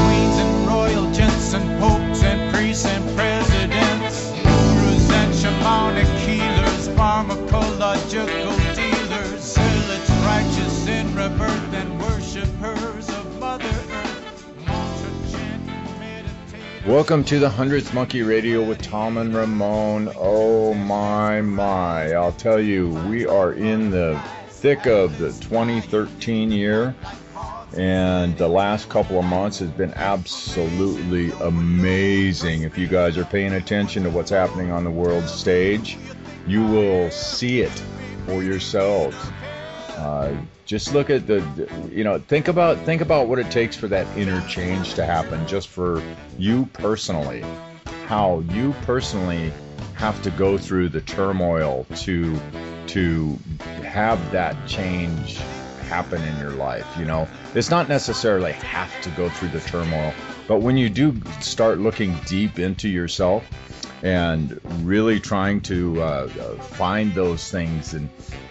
queens and royal gents and popes and priests and presidents, gurus and shamanic healers, pharmacological dealers, zealots righteous in rebirth and worshipers of Mother Earth, mantra chanting, meditating. Welcome to the Hundredth Monkey Radio with Tom and Ramon. Oh my, I'll tell you, we are in the thick of the 2013 year, and the last couple of months has been absolutely amazing. If you guys are paying attention to what's happening on the world stage, you will see it for yourselves. Just look at think about what it takes for that interchange to happen, just for you personally, how you personally have to go through the turmoil to have that change happen in your life. It's not necessarily have to go through the turmoil, but when you do start looking deep into yourself and really trying to find those things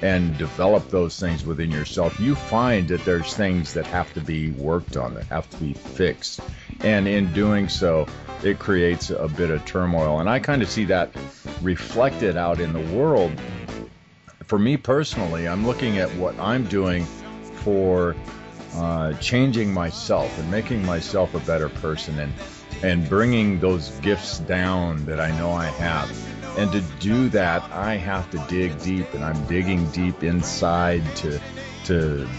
and develop those things within yourself, you find that there's things that have to be worked on, that have to be fixed. And in doing so, it creates a bit of turmoil. And I kind of see that reflected out in the world. For me personally, I'm looking at what I'm doing for changing myself and making myself a better person, and bringing those gifts down that I know I have. And to do that, I have to dig deep, and I'm digging deep inside to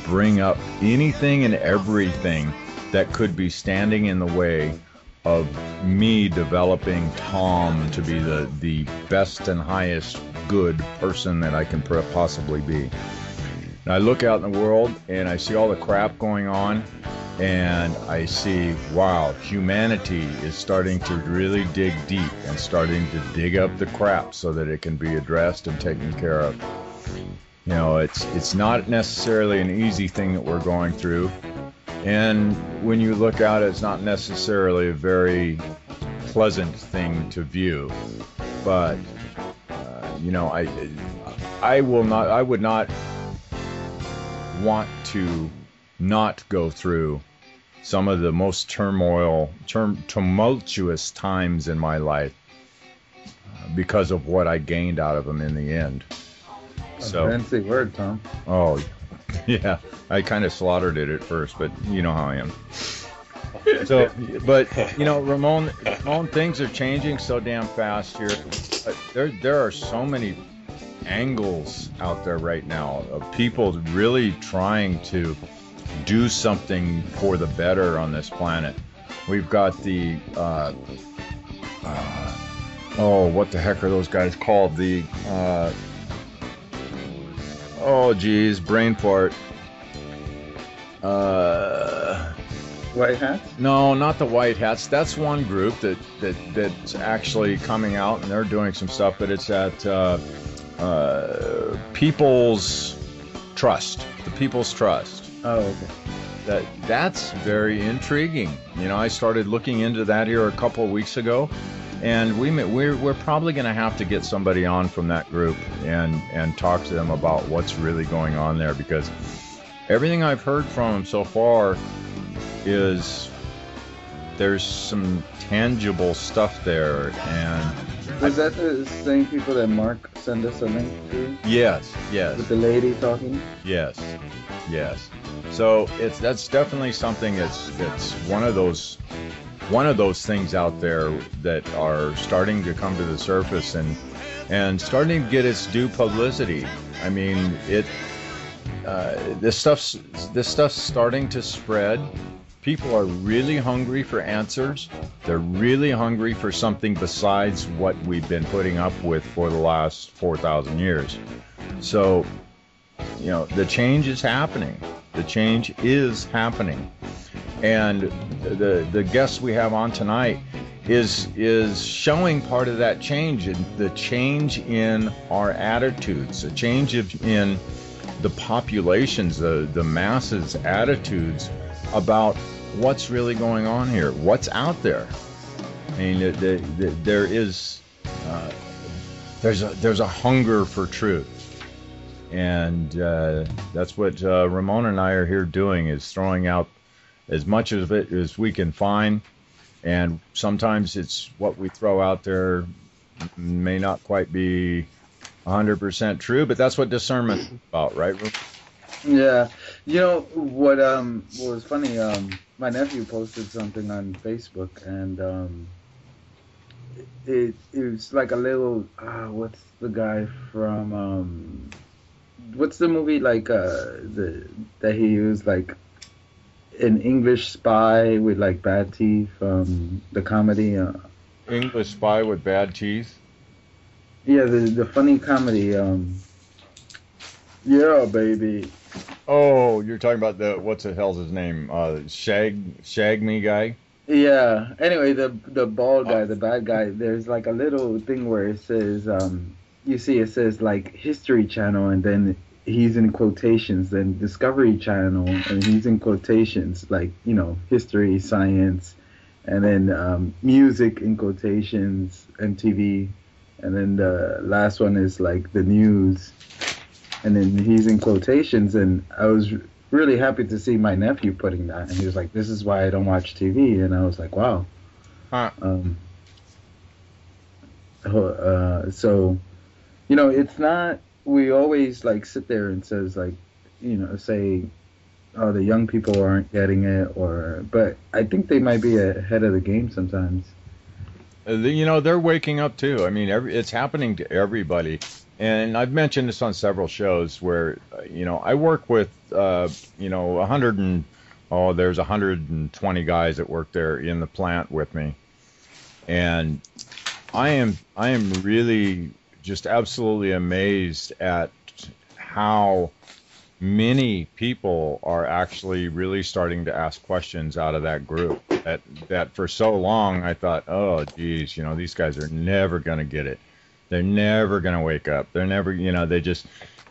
bring up anything and everything that could be standing in the way of me developing Tom to be the best and highest good person that I can possibly be. And I look out in the world and I see all the crap going on, and I see, wow, humanity is starting to really dig deep and starting to dig up the crap so that it can be addressed and taken care of. It's not necessarily an easy thing that we're going through, and when you look out, it's not necessarily a very pleasant thing to view. But I would not want to not go through some of the most tumultuous times in my life because of what I gained out of them in the end. So, fancy word, Tom. Oh, yeah. I kind of slaughtered it at first, but you know how I am. So, but Ramon, things are changing so damn fast here. There are so many angles out there right now of people really trying to do something for the better on this planet. We've got the what the heck are those guys called? The brain fart. White hats? No, not the white hats. That's one group that's actually coming out, and they're doing some stuff, but it's at People's Trust. The People's Trust. Oh, okay. That's very intriguing. I started looking into that here a couple of weeks ago, and we're probably going to have to get somebody on from that group and talk to them about what's really going on there, because everything I've heard from them so far is there's some tangible stuff there. And was that the same people that Mark sent us a link to? Yes. With the lady talking? Yes. So that's definitely something that's one of those things out there that are starting to come to the surface and starting to get its due publicity. I mean, this stuff's starting to spread. People are really hungry for answers. They're really hungry for something besides what we've been putting up with for the last 4,000 years. So, the change is happening. The change is happening. And the guest we have on tonight is showing part of that change, and the change in our attitudes, a change in the populations, the masses' attitudes about what's really going on here, what's out there. I mean, there's a hunger for truth, and that's what Ramon and I are here doing, is throwing out as much of it as we can find. And sometimes it's what we throw out there may not quite be 100% true, but that's what discernment is about, right? Yeah. You know what was funny? My nephew posted something on Facebook, and it was like a little what's the guy from what's the movie like that he was like an English spy with like bad teeth, the comedy English spy with bad teeth. yeah, the funny comedy yeah, baby. Oh, you're talking about what's the hell's his name? Shag Me guy. Yeah. Anyway, the bald guy, the bad guy, there's like a little thing where it says, you see, it says like History Channel, and then he's in quotations, then Discovery Channel, and he's in quotations, like, history, science, and then music in quotations, MTV, and then the last one is like the news, and then he's in quotations, and I was really happy to see my nephew putting that, and he was like, "This is why I don't watch TV," and I was like, "Wow." Huh. So, it's not. We always like sit there and says like, say, "Oh, the young people aren't getting it," but I think they might be ahead of the game sometimes. They're waking up too. I mean, it's happening to everybody. And I've mentioned this on several shows where, I work with, 120 guys that work there in the plant with me. And I am really just absolutely amazed at how many people are actually really starting to ask questions out of that group. That for so long I thought, oh, geez, these guys are never going to get it. They're never going to wake up. They're never,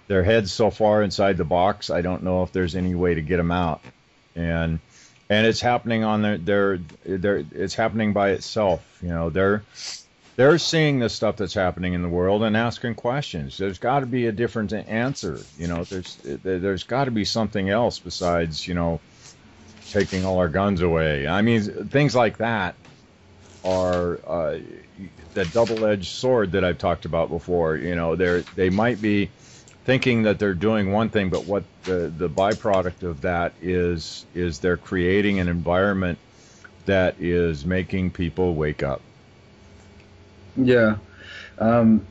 their head's so far inside the box. I don't know if there's any way to get them out. And it's happening on it's happening by itself. They're seeing the stuff that's happening in the world and asking questions. There's got to be a different answer. There's got to be something else besides, taking all our guns away. I mean, things like that are the double-edged sword that I've talked about before. They might be thinking that they're doing one thing, but what the byproduct of that is they're creating an environment that is making people wake up. Yeah. With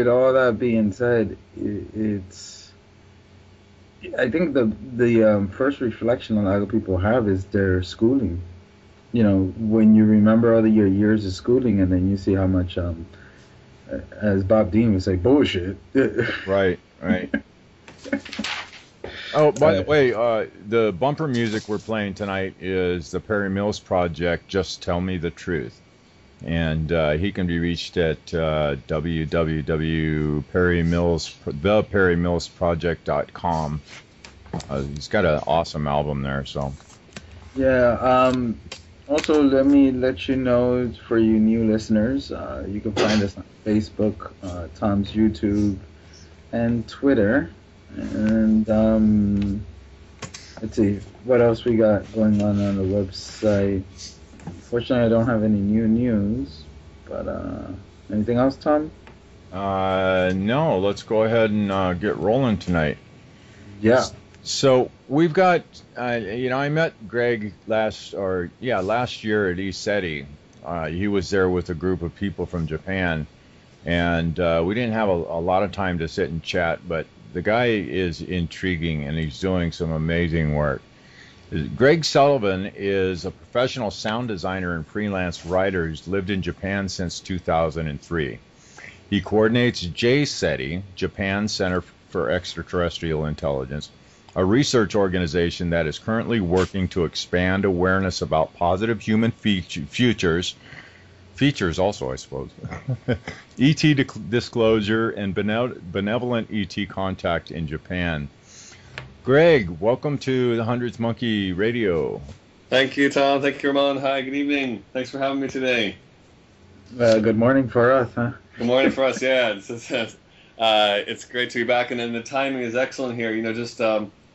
all that being said, I think the first reflection a lot of people have is their schooling. When you remember all your years of schooling, and then you see how much, as Bob Dean would say, bullshit. Right. Oh, by the way, the bumper music we're playing tonight is the Perry Mills Project, Just Tell Me the Truth. And he can be reached at theperrymillsproject.com. He's got an awesome album there, so. Yeah. Also, let me let you know, for you new listeners, you can find us on Facebook, Tom's YouTube, and Twitter. And let's see, what else we got going on the website. Fortunately, I don't have any new news, but anything else, Tom? No, let's go ahead and get rolling tonight. Yeah. So we've got, I met Greg last year at JCETI. He was there with a group of people from Japan, and we didn't have a lot of time to sit and chat, but the guy is intriguing, and he's doing some amazing work. Greg Sullivan is a professional sound designer and freelance writer who's lived in Japan since 2003. He coordinates JCETI, Japan Center for Extraterrestrial Intelligence, a research organization that is currently working to expand awareness about positive human features also, I suppose, ET disclosure, and benevolent ET contact in Japan. Greg, welcome to the Hundredth Monkey Radio. Thank you, Tom. Thank you, Ramon. Hi, good evening. Thanks for having me today. Good morning for us, huh? Good morning for us, yeah. It's great to be back, and then the timing is excellent here. Just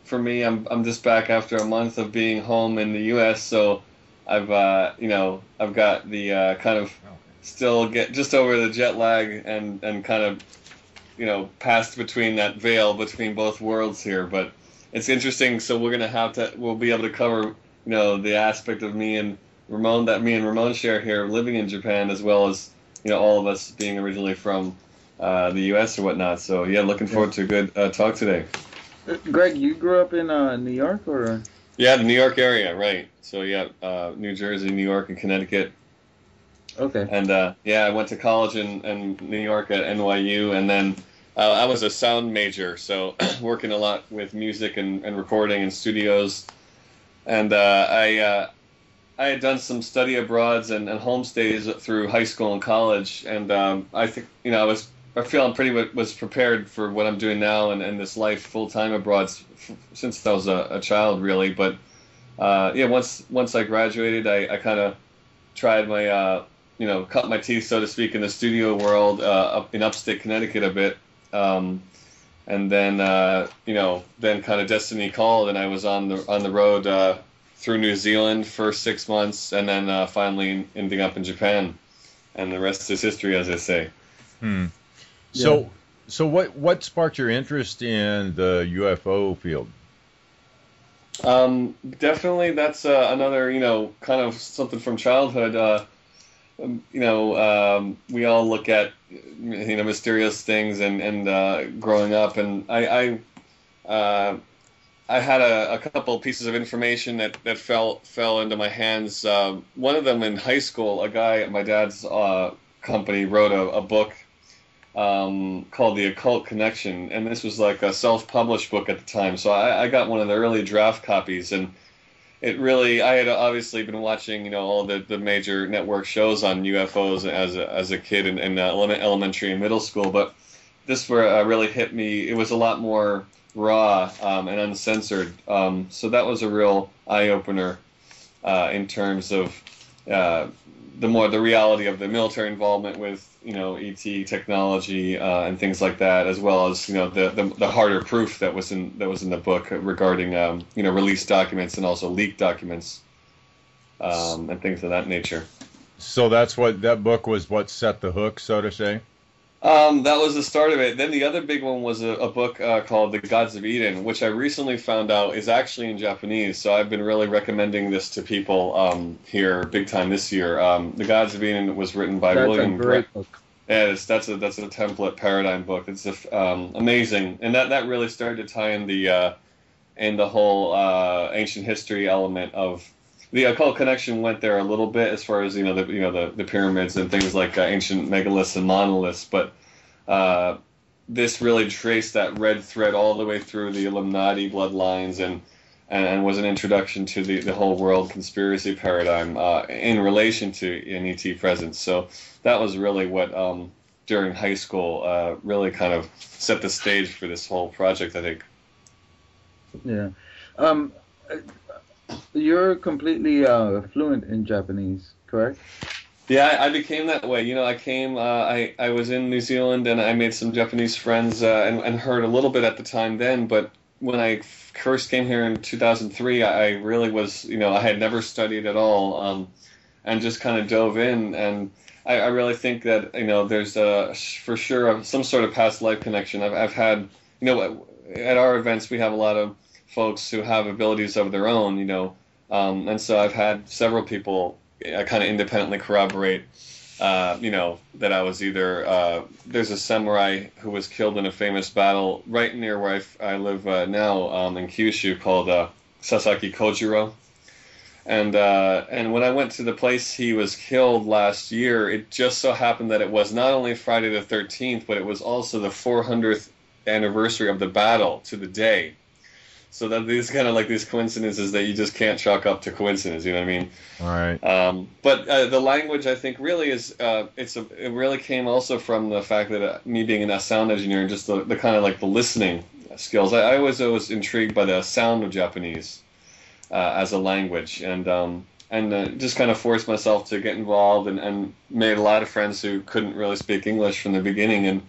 for me, I'm just back after a month of being home in the U.S. So I've I've got the kind of still get just over the jet lag and kind of passed between that veil between both worlds here. But it's interesting. So we'll be able to cover the aspect of me and Ramon share here living in Japan, as well as all of us being originally from the U.S. or whatnot. So yeah, looking forward to a good talk today. Greg, you grew up in New York, or? Yeah, the New York area, right. So yeah, New Jersey, New York, and Connecticut. Okay. And I went to college in New York at NYU, and then I was a sound major, so working a lot with music and recording in studios. And I had done some study abroads and homestays through high school and college, and I think I feel I'm pretty was prepared for what I'm doing now and this life full time abroad since I was a child, really. But once I graduated, I kind of tried my cut my teeth, so to speak, in the studio world up in upstate Connecticut a bit, and then then kind of destiny called, and I was on the road through New Zealand for 6 months, and then finally ending up in Japan, and the rest is history, as I say. So what sparked your interest in the UFO field? Definitely, that's another kind of something from childhood. We all look at mysterious things and growing up, and I had a couple pieces of information that fell into my hands. One of them in high school, a guy at my dad's company wrote a book called The Occult Connection, and this was like a self-published book at the time. So I got one of the early draft copies, and it really, I had obviously been watching all the major network shows on UFOs as a kid in elementary and middle school, but this really hit me. It was a lot more raw and uncensored, so that was a real eye-opener in terms of the reality of the military involvement with ET technology and things like that, as well as the harder proof that was in the book regarding released documents and also leaked documents and things of that nature. So that book was what set the hook, so to say? That was the start of it. Then the other big one was a book called The Gods of Eden, which I recently found out is actually in Japanese. So I've been really recommending this to people here big time this year. The Gods of Eden was written by William. That's a great book. Yeah, that's a template paradigm book. It's amazing, and that really started to tie in the whole ancient history element of. The occult connection went there a little bit as far as the pyramids and things like ancient megaliths and monoliths, but this really traced that red thread all the way through the Illuminati bloodlines and was an introduction to the whole world conspiracy paradigm in relation to an ET presence. So that was really what during high school really kind of set the stage for this whole project, I think. Yeah. You're completely fluent in Japanese, correct? Yeah, I became that way. I was in New Zealand and I made some Japanese friends and heard a little bit at the time then. But when I first came here in 2003, I really was, I had never studied at all and just kind of dove in. And I really think that, there's for sure some sort of past life connection. I've had, at our events, we have a lot of folks who have abilities of their own, and so I've had several people kind of independently corroborate, that I was either, there's a samurai who was killed in a famous battle right near where I live now in Kyushu called Sasaki Kojiro. And when I went to the place he was killed last year, it just so happened that it was not only Friday the 13th, but it was also the 400th anniversary of the battle to the day. So that these kind of like these coincidences that you just can't chalk up to coincidence, you know what I mean? All right. But the language, I think, really is it really came also from the fact that me being a sound engineer and just the kind of like the listening skills. I was always intrigued by the sound of Japanese as a language, and just kind of forced myself to get involved and made a lot of friends who couldn't really speak English from the beginning, and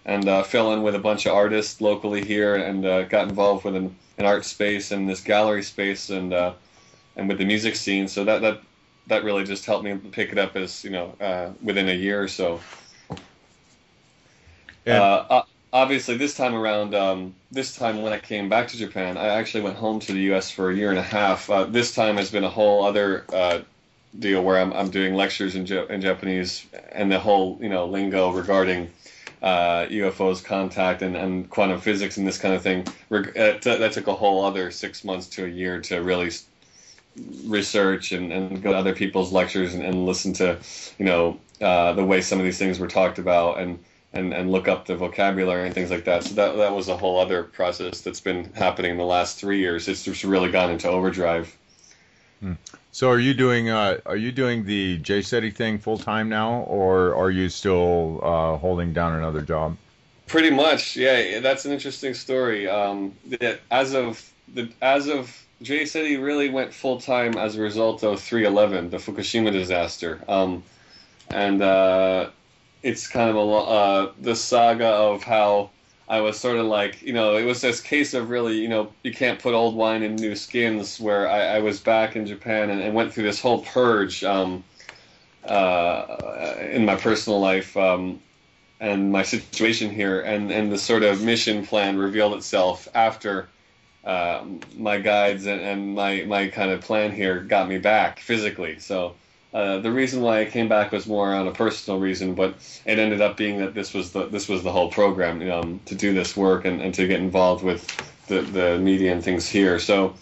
fell in with a bunch of artists locally here, and got involved with an art space and this gallery space, and with the music scene. So that really just helped me pick it up as within a year or so. Obviously, this time around, this time when I came back to Japan, I actually went home to the U.S. for a year and a half. This time has been a whole other deal where I'm doing lectures in Japanese, and the whole lingo regarding UFOs, contact, and quantum physics and this kind of thing. That took a whole other 6 months to a year to really research and go to other people's lectures and listen to the way some of these things were talked about, and look up the vocabulary and things like that. So that was a whole other process that's been happening in the last 3 years. It's just really gone into overdrive. So are you doing the JCETI thing full time now, or are you still holding down another job? Pretty much, yeah. That's an interesting story. As of JCETI really went full time as a result of 3/11, the Fukushima disaster, and it's kind of the saga of how I was sort of like, it was this case of really, you can't put old wine in new skins, where I was back in Japan and went through this whole purge in my personal life and my situation here, and the sort of mission plan revealed itself after my guides and my kind of plan here got me back physically. So the reason why I came back was more on a personal reason, but it ended up being that this was the whole program, to do this work and to get involved with the media and things here. So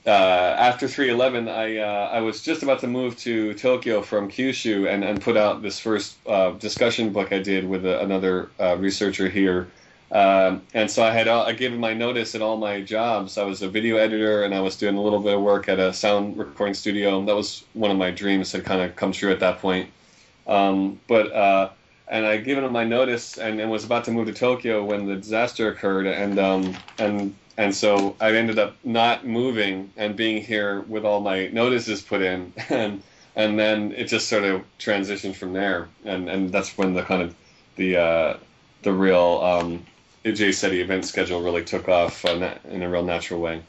after 3/11, I was just about to move to Tokyo from Kyushu and put out this first discussion book I did with another researcher here. And so I had given my notice at all my jobs. I was a video editor, and I was doing a little bit of work at a sound recording studio. That was one of my dreams had kind of come true at that point. And I given them my notice and was about to move to Tokyo when the disaster occurred, and so I ended up not moving and being here with all my notices put in, and then it just sort of transitioned from there, and that's when the kind of the real JCETI event schedule really took off in a real natural way.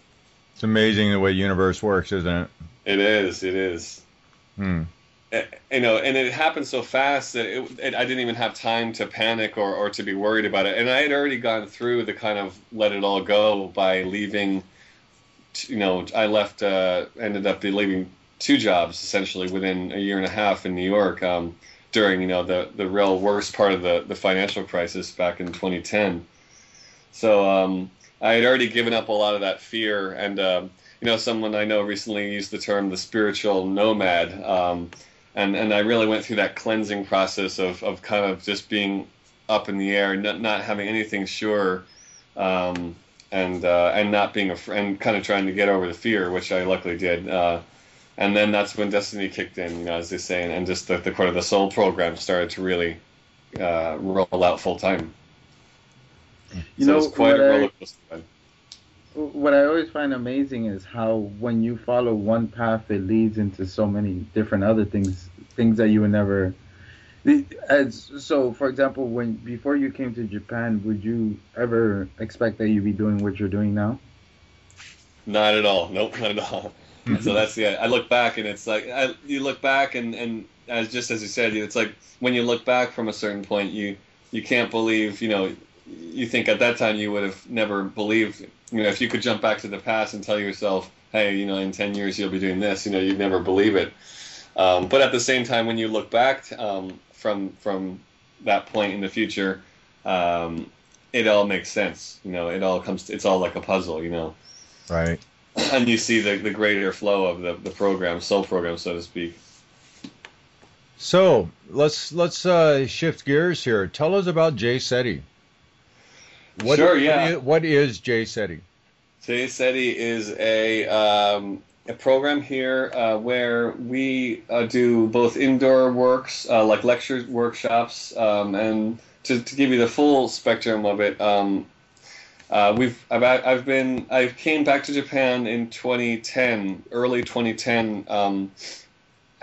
It's amazing the way universe works, isn't it? It is. And it happened so fast that I didn't even have time to panic or to be worried about it. And I had already gone through the kind of let it all go by leaving. I left, ended up leaving 2 jobs essentially within a year and a half in New York during the real worst part of the financial crisis back in 2010. So I had already given up a lot of that fear, and someone I know recently used the term the spiritual nomad, and I really went through that cleansing process of kind of just being up in the air, not having anything sure, and not being and kind of trying to get over the fear, which I luckily did. And then that's when destiny kicked in, as they say, and just the part of the soul program started to really roll out full time. So it was quite a roller coaster. What I always find amazing is how when you follow one path, it leads into so many different other things that you would never. So, for example, before you came to Japan, would you ever expect that you'd be doing what you're doing now? Not at all. Nope, not at all. So that's I look back and it's like you look back and as you said, it's like when you look back from a certain point, you can't believe, you think at that time you would have never believed, if you could jump back to the past and tell yourself, hey, in 10 years you'll be doing this, you'd never believe it. But at the same time, when you look back from that point in the future, it all makes sense. It's all like a puzzle, Right. And you see the greater flow of the program, soul program, so to speak. So let's shift gears here. Tell us about JCETI. What is JCETI? JCETI is a program here where we do both indoor works like lecture workshops, and to give you the full spectrum of it, I came back to Japan in 2010, early 2010,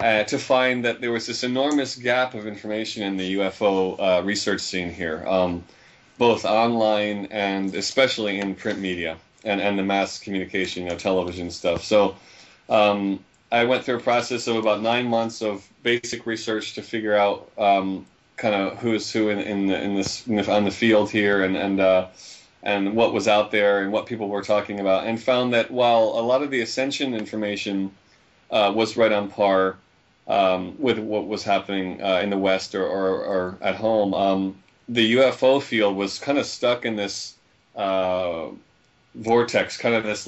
to find that there was this enormous gap of information in the UFO research scene here, both online and especially in print media and the mass communication, television stuff. So I went through a process of about 9 months of basic research to figure out kind of who's who on the field here and what was out there and what people were talking about, and found that while a lot of the ascension information was right on par with what was happening in the West or at home, the UFO field was kind of stuck in this vortex, kind of this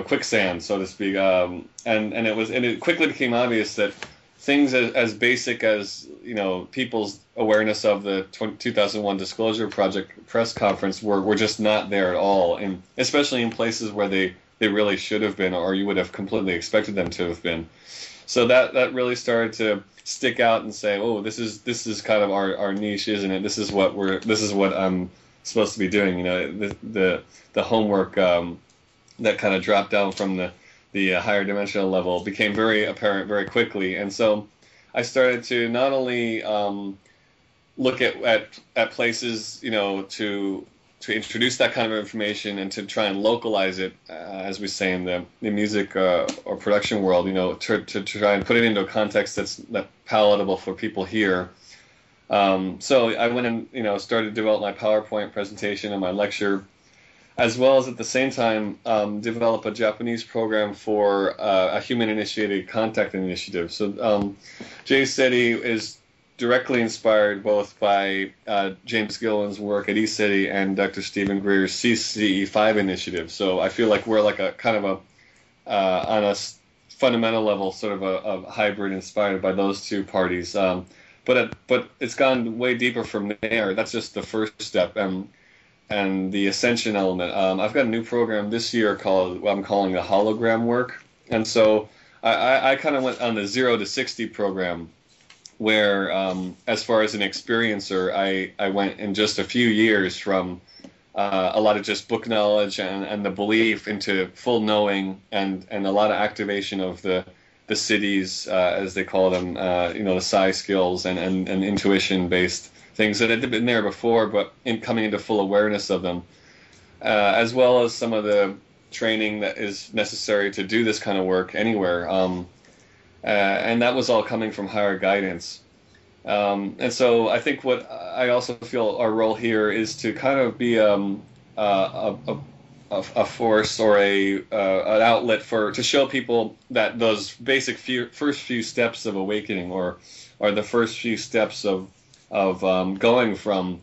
quicksand, so to speak, and it quickly became obvious that things as basic as people's awareness of the 2001 Disclosure Project press conference were just not there at all, and especially in places where they really should have been, or you would have completely expected them to have been. So that really started to stick out and say, oh, this is kind of our niche, isn't it? This is what I'm supposed to be doing. The homework that kind of dropped down from the higher dimensional level became very apparent very quickly, and so I started to not only look at places, to introduce that kind of information and to try and localize it, as we say in the music or production world, to try and put it into a context that's palatable for people here. So I went and started to develop my PowerPoint presentation and my lecture, as well as at the same time develop a Japanese program for a human-initiated contact initiative. So JCETI is directly inspired both by James Gillen's work at ECETI and Dr. Stephen Greer's CCE5 initiative. So I feel like we're like a kind of on a fundamental level, sort of a hybrid inspired by those two parties. But it's gone way deeper from there. That's just the first step. And the ascension element. I've got a new program this year I'm calling the hologram work. And so I kind of went on the 0 to 60 program, where as far as an experiencer, I went in just a few years from a lot of just book knowledge and the belief into full knowing and a lot of activation of the cities, as they call them, the psi skills and intuition-based things that had been there before, but coming into full awareness of them, as well as some of the training that is necessary to do this kind of work anywhere. And that was all coming from higher guidance. And so I think what I also feel our role here is to kind of be a force or an outlet to show people that those basic first few steps of awakening or the first few steps of going from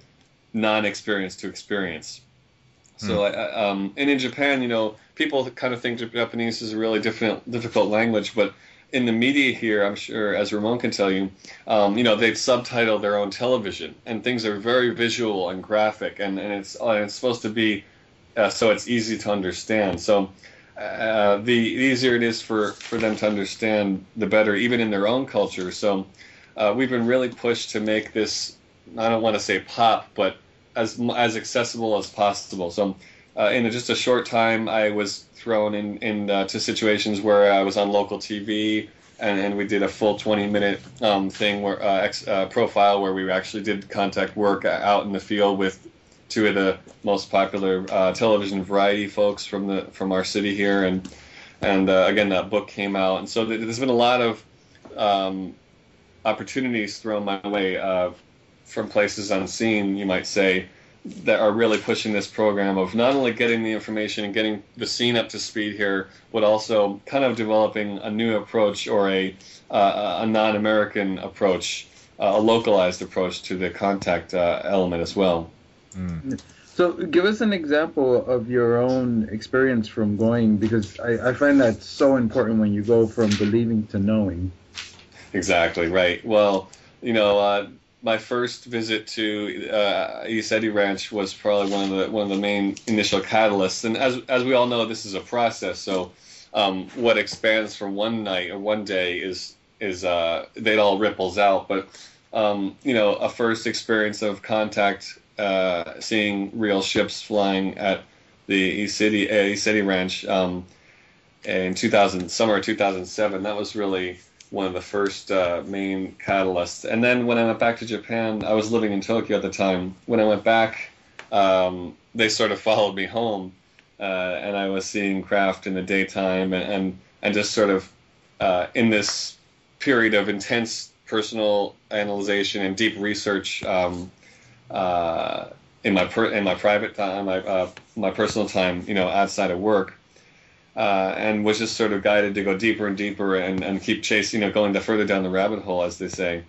non-experience to experience. So, and in Japan, people kind of think Japanese is a really difficult language, but in the media here, I'm sure, as Ramon can tell you, they've subtitled their own television, and things are very visual and graphic, and it's supposed to be so it's easy to understand. So the easier it is for them to understand, the better, even in their own culture. So we've been really pushed to make this, I don't want to say pop, but as accessible as possible. So in just a short time, I was thrown into situations where I was on local TV, and we did a full 20-minute thing where profile where we actually did contact work out in the field with two of the most popular television variety folks from our city here, and again, that book came out, and so there's been a lot of opportunities thrown my way from places unseen, you might say, that are really pushing this program of not only getting the information and getting the scene up to speed here, but also kind of developing a new approach or a non-American approach, a localized approach to the contact element as well. Mm. So give us an example of your own experience from going, because I find that so important when you go from believing to knowing. Exactly, right. Well, my first visit to JCETI Ranch was probably one of the main initial catalysts, and as we all know, this is a process. So what expands from one night or one day is it all ripples out. But a first experience of contact, seeing real ships flying at the JCETI Ranch in summer of 2007, that was really one of the first main catalysts. And then when I went back to Japan, I was living in Tokyo at the time. When I went back, they sort of followed me home, and I was seeing craft in the daytime and just sort of in this period of intense personal analyzation and deep research in my private time, my personal time, outside of work. And was just sort of guided to go deeper and deeper and keep chasing, going further down the rabbit hole, as they say.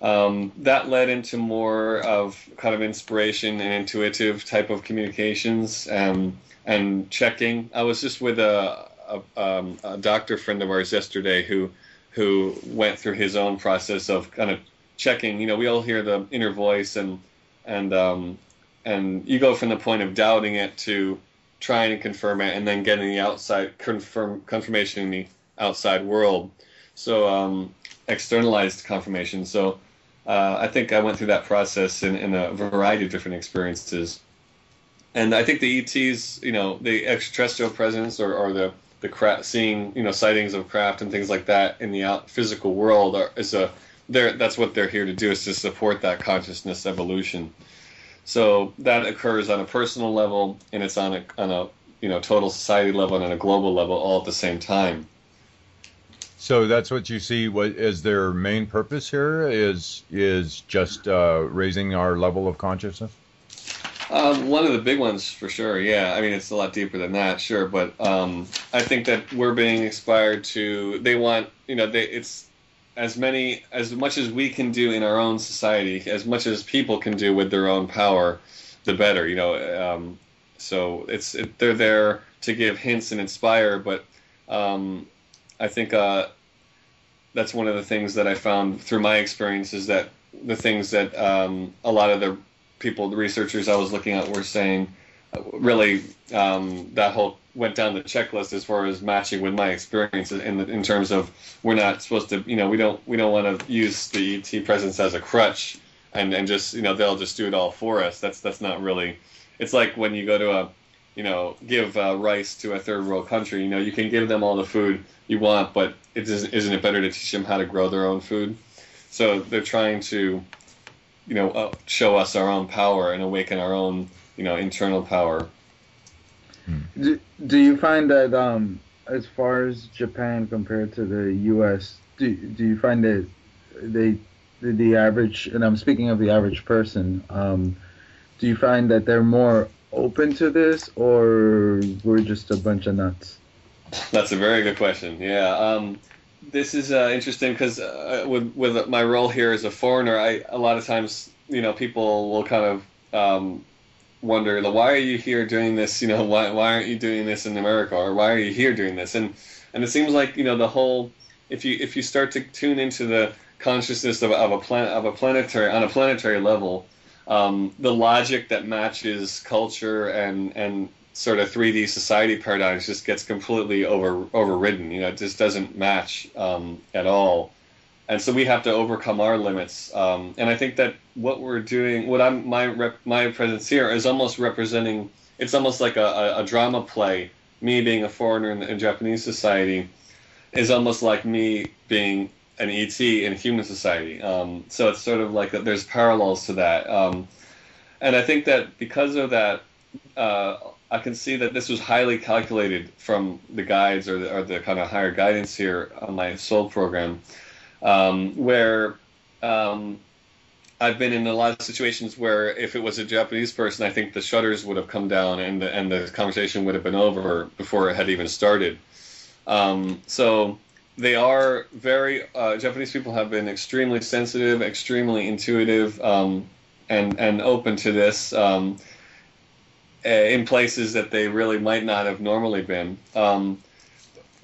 That led into more of kind of inspiration and intuitive type of communications and checking. I was just with a doctor friend of ours yesterday who went through his own process of kind of checking. We all hear the inner voice and you go from the point of doubting it to trying to confirm it, and then getting the outside confirmation in the outside world. So externalized confirmation. So I think I went through that process in a variety of different experiences. And I think the ETs, the extraterrestrial presence or the seeing, sightings of craft and things like that in the physical world that's what they're here to do, is to support that consciousness evolution. So that occurs on a personal level, and it's on a total society level and on a global level all at the same time. So that's what you see. What is their main purpose here? Is just raising our level of consciousness? One of the big ones, for sure. Yeah, I mean, it's a lot deeper than that, sure. But I think that we're being inspired to. They want, it's as much as we can do in our own society, as much as people can do with their own power, the better. So they're there to give hints and inspire. But I think that's one of the things that I found through my experience, is that the things that a lot of the people, the researchers I was looking at, were saying, really that whole went down the checklist as far as matching with my experience in terms of, we're not supposed to, we don't want to use the ET presence as a crutch and just, they'll just do it all for us. That's not really. It's like when you go to give rice to a third world country. You can give them all the food you want, but isn't it better to teach them how to grow their own food? So they're trying to show us our own power and awaken our own internal power. Do you find that as far as Japan compared to the U.S., do you find that the average, and I'm speaking of the average person, do you find that they're more open to this, or we're just a bunch of nuts? That's a very good question. Yeah. This is interesting because with my role here as a foreigner, a lot of times, people will kind of wonder, why are you here doing this? Why aren't you doing this in America, or why are you here doing this? And it seems like the whole, if you start to tune into the consciousness of a planetary level, the logic that matches culture and sort of 3D society paradigms just gets completely overridden. It just doesn't match at all. And so we have to overcome our limits. And I think that what we're doing, my presence here is almost representing. It's almost like a drama play. Me being a foreigner in Japanese society is almost like me being an ET in human society. So it's sort of like there's parallels to that. And I think that because of that, I can see that this was highly calculated from the guides or the kind of higher guidance here on my soul program. Where I've been in a lot of situations where if it was a Japanese person, I think the shutters would have come down and the conversation would have been over before it had even started. So they are very, Japanese people have been extremely sensitive, extremely intuitive, and open to this in places that they really might not have normally been.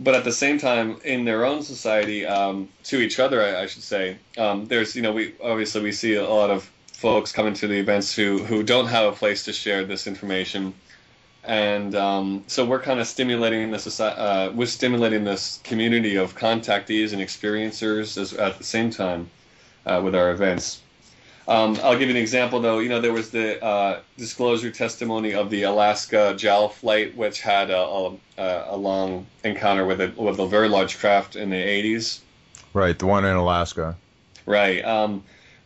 But at the same time, in their own society, to each other, I should say, there's, we see a lot of folks coming to the events who don't have a place to share this information, and so we're kind of stimulating this community of contactees and experiencers at the same time with our events. I'll give you an example, though. There was the disclosure testimony of the Alaska JAL flight, which had a long encounter with a very large craft in the 80s. Right, the one in Alaska. Right.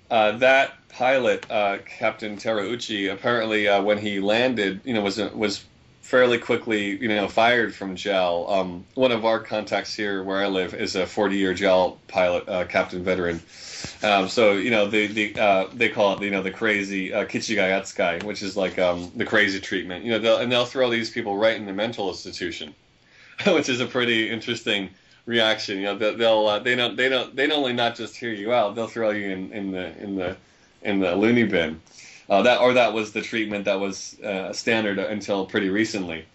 That pilot, Captain Terauchi, apparently when he landed, was fairly quickly, fired from JAL. One of our contacts here where I live is a 40-year JAL pilot, captain veteran. So they call it the crazy Kichigai-atsukai, which is like the crazy treatment. They'll throw these people right in the mental institution, which is a pretty interesting reaction. They don't only not just hear you out, they'll throw you in the loony bin. That was the treatment that was standard until pretty recently.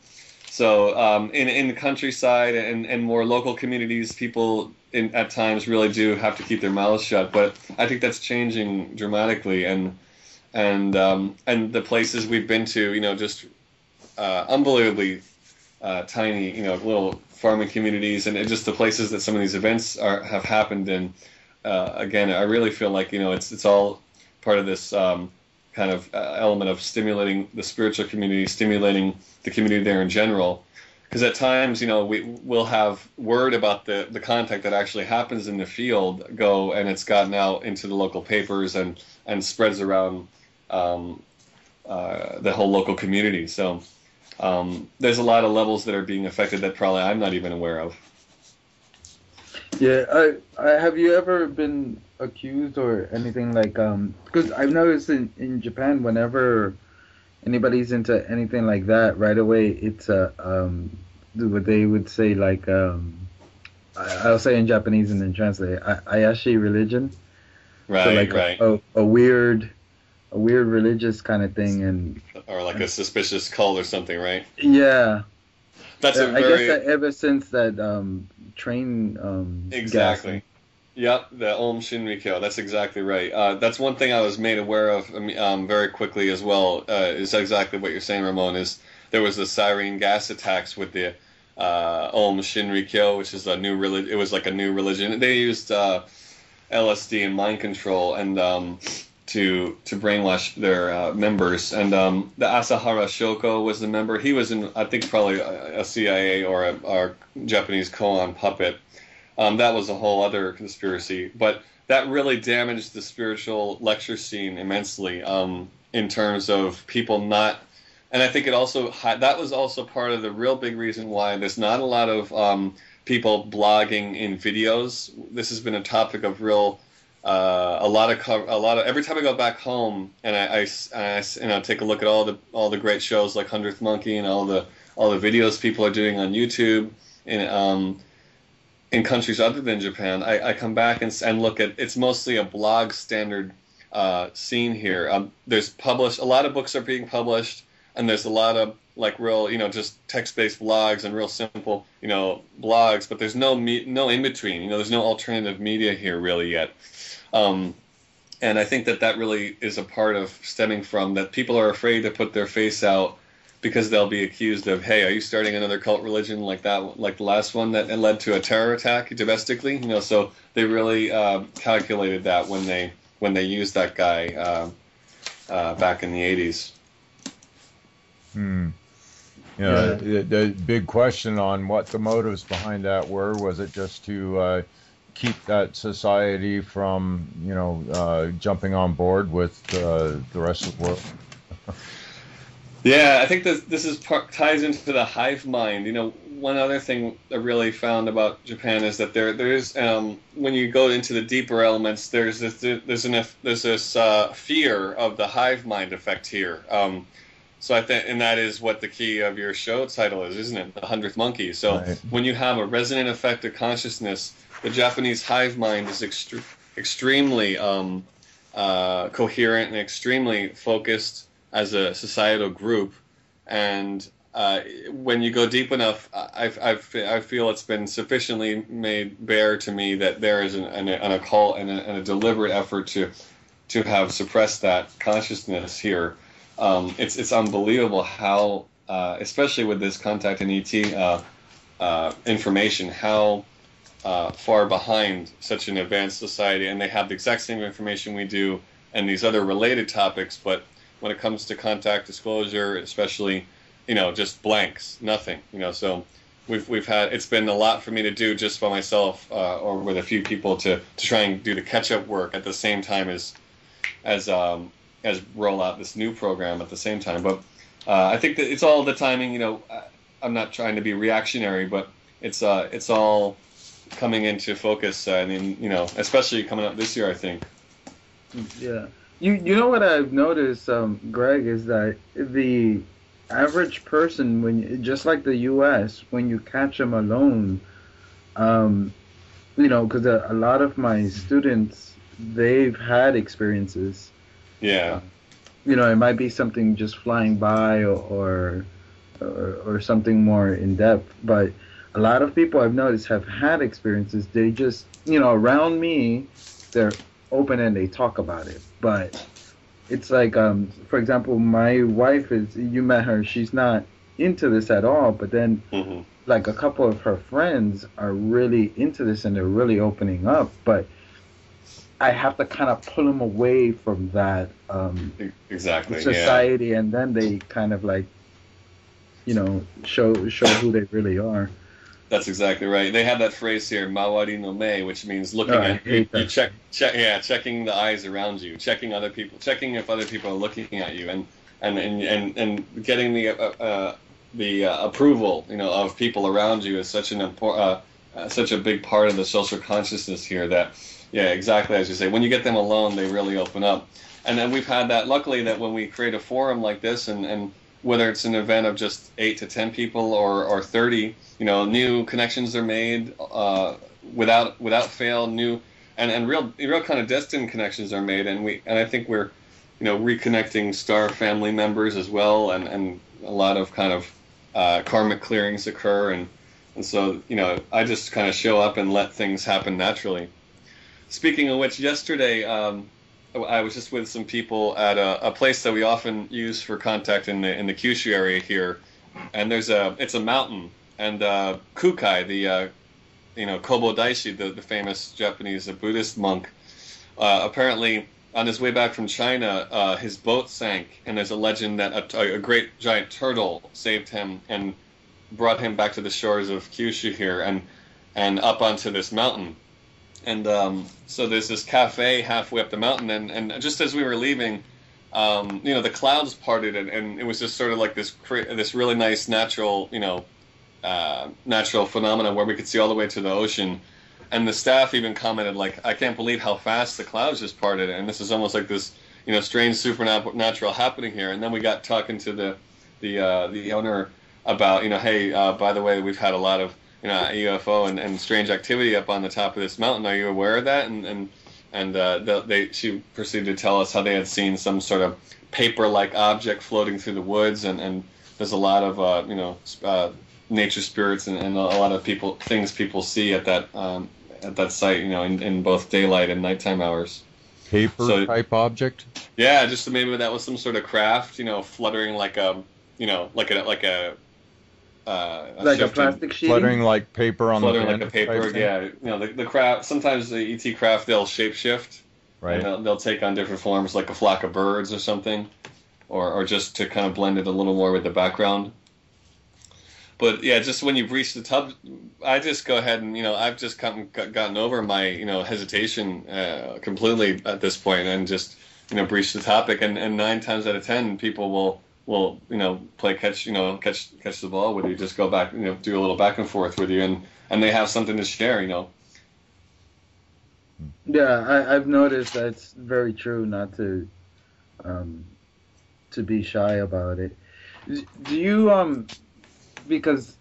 So in the countryside and more local communities, people at times really do have to keep their mouths shut. But I think that's changing dramatically, and the places we've been to, just unbelievably tiny, little farming communities, and just the places that some of these events have happened in. Again, I really feel like it's all part of this kind of element of stimulating the spiritual community, stimulating the community there in general. Because at times, we'll have word about the contact that actually happens in the field and it's gotten out into the local papers and spreads around the whole local community. So there's a lot of levels that are being affected that probably I'm not even aware of. Yeah, I have you ever been accused or anything like because I've noticed in Japan, whenever anybody's into anything like that, right away it's what they would say, like I'll say in Japanese and then translate Ayashi religion. Right, so like right. A weird religious kind of thing, or like a suspicious cult or something, right? Yeah. That's I guess that ever since that train exactly. Gas. Yep, the Om Shinrikyo. That's exactly right. That's one thing I was made aware of very quickly as well. Is exactly what you're saying, Ramon. Is there was the sarin gas attacks with the Om Shinrikyo, which is a new religion. It was like a new religion. They used LSD and mind control and to brainwash their members. And the Asahara Shoko was the member. He was in, I think, probably a CIA or a Japanese koan puppet. That was a whole other conspiracy, but that really damaged the spiritual lecture scene immensely in terms of people not. And I think that was also part of the real big reason why there's not a lot of people blogging in videos. This has been a topic of real a lot of every time I go back home and I take a look at all the great shows like Hundredth Monkey and all the videos people are doing on YouTube in countries other than Japan, I come back and look at, it's mostly a blog standard scene here. There's a lot of books are being published, and there's a lot of like real, just text-based blogs and real simple, blogs, but there's no in between. There's no alternative media here really yet. And I think that really is a part of stemming from that people are afraid to put their face out because they'll be accused of, hey, are you starting another cult religion like that, like the last one that led to a terror attack domestically? So they really calculated that when they used that guy back in the 80s. Yeah. The big question on what the motives behind that were, was it just to keep that society from, jumping on board with the rest of the world? Yeah, I think this ties into the hive mind. One other thing I really found about Japan is that there's when you go into the deeper elements, there's this fear of the hive mind effect here. So I think, and that is what the key of your show title is, isn't it? The 100th Monkey. So right. When you have a resonant effect of consciousness, the Japanese hive mind is extremely coherent and extremely focused as a societal group, and when you go deep enough, I feel it's been sufficiently made bare to me that there is an occult and a deliberate effort to have suppressed that consciousness here. It's unbelievable how, especially with this contact and ET information, how far behind such an advanced society, and they have the exact same information we do and these other related topics, but when it comes to contact disclosure, especially, just blanks, nothing, so we've had, it's been a lot for me to do just by myself or with a few people to try and do the catch up work at the same time as roll out this new program at the same time. But I think that it's all the timing. I'm not trying to be reactionary, but it's all coming into focus. I mean, especially coming up this year, I think. Yeah. You know what I've noticed, Greg, is that the average person, just like the U.S., when you catch them alone, because a lot of my students, they've had experiences. Yeah. It might be something just flying by or something more in depth, but a lot of people I've noticed have had experiences. They just, around me, they're open and they talk about it. But it's like, for example, my wife you met her, she's not into this at all, but then like a couple of her friends are really into this and they're really opening up, but I have to kind of pull them away from that exactly society, and then they kind of like, show who they really are. That's exactly right. They have that phrase here, "Mawari no me," which means looking at you checking the eyes around you, checking other people, checking if other people are looking at you, and getting the approval, of people around you is such such a big part of the social consciousness here. That, yeah, exactly as you say. When you get them alone, they really open up. And then we've had that. Luckily, that when we create a forum like this, and whether it's an event of just 8 to 10 people or 30, new connections are made without fail. New and real kind of destined connections are made, and I think we're reconnecting star family members as well, and a lot of kind of karmic clearings occur, and so I just kind of show up and let things happen naturally. Speaking of which, yesterday I was just with some people at a place that we often use for contact in the Kyushu area here, and it's a mountain, and Kukai, the Kobo Daishi, the famous Japanese Buddhist monk, apparently on his way back from China, his boat sank, and there's a legend that a great giant turtle saved him and brought him back to the shores of Kyushu here and up onto this mountain. And so there's this cafe halfway up the mountain, and just as we were leaving, the clouds parted, and it was just sort of like this really nice natural phenomenon where we could see all the way to the ocean. And the staff even commented, like, I can't believe how fast the clouds just parted, and this is almost like this strange supernatural happening here. And then we got talking to the owner about, hey, by the way, we've had a lot of UFO and strange activity up on the top of this mountain. Are you aware of that? And she proceeded to tell us how they had seen some sort of paper-like object floating through the woods, and there's a lot of nature spirits and a lot of things people see at that site, in both daylight and nighttime hours. Paper type object? Yeah, just maybe that was some sort of craft, fluttering like a plastic sheet, fluttering like paper on fluttering like a paper. Yeah, the craft. Sometimes the ET craft, they'll shapeshift, right? And they'll take on different forms, like a flock of birds or something, or just to kind of blend it a little more with the background. But yeah, just when you've reached the tub, I just go ahead and I've just gotten over my hesitation completely at this point, and just breach the topic. And 9 times out of 10, people will play catch the ball with you, just go back, do a little back and forth with you, and they have something to share. Yeah, I've noticed that's very true. Not to be shy about it. Do you because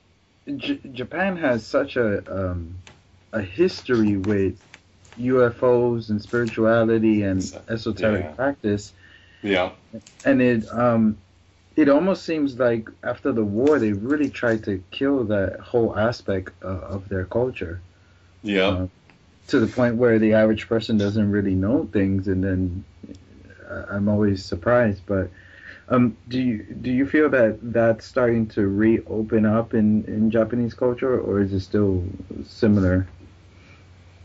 Japan has such a history with UFOs and spirituality and esoteric practice. Yeah. And it almost seems like after the war they really tried to kill that whole aspect of their culture. Yeah. To the point where the average person doesn't really know things, and then I'm always surprised. But do you feel that that's starting to reopen up in Japanese culture, or is it still similar?